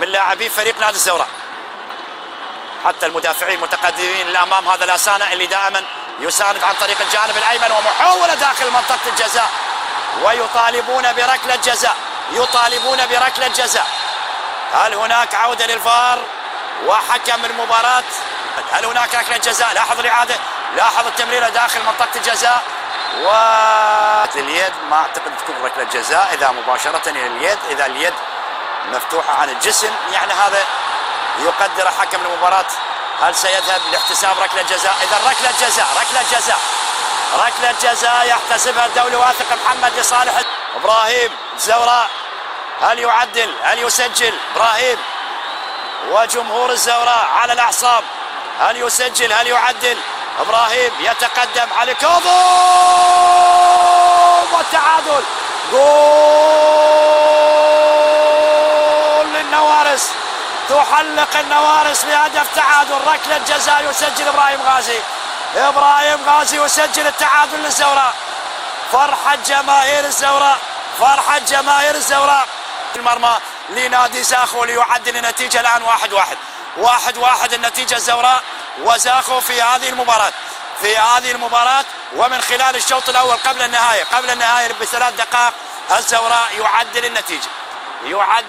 من لاعبي فريق نادي الزوراء. حتى المدافعين متقدمين للامام، هذا لاسانا اللي دائما يساند عن طريق الجانب الايمن، ومحاوله داخل منطقه الجزاء، ويطالبون بركله جزاء، يطالبون بركله جزاء. هل هناك عوده للفار وحكم المباراه؟ هل هناك ركله جزاء؟ لاحظ الاعاده، لاحظ التمريره داخل منطقه الجزاء، اليد ما اعتقد تكون ركله جزاء اذا مباشره الى اليد، اذا اليد مفتوحه عن الجسم يعني هذا يقدر حكم المباراه. هل سيذهب لاحتساب ركله جزاء؟ اذا ركله جزاء، ركله جزاء، ركله جزاء يحتسبها الدولي واثق محمد لصالح ابراهيم الزوراء. هل يعدل؟ هل يسجل؟ ابراهيم وجمهور الزوراء على الاعصاب. هل يسجل؟ هل يعدل؟ ابراهيم يتقدم على كاظم، والتعادل. جول للنوارس، تحلق النوارس بهدف تعادل، ركله جزاء يسجل ابراهيم غازي. ابراهيم غازي يسجل التعادل للزوراء. فرحه جماهير الزوراء، فرحه جماهير الزوراء. المرمى لنادي زاخو ليعدل النتيجه الان 1-1. 1-1 النتيجه الزوراء وزاخو في هذه المباراة، في هذه المباراة. ومن خلال الشوط الأول قبل النهاية، قبل النهاية ب3 دقائق الزوراء يعدل النتيجة، يعدل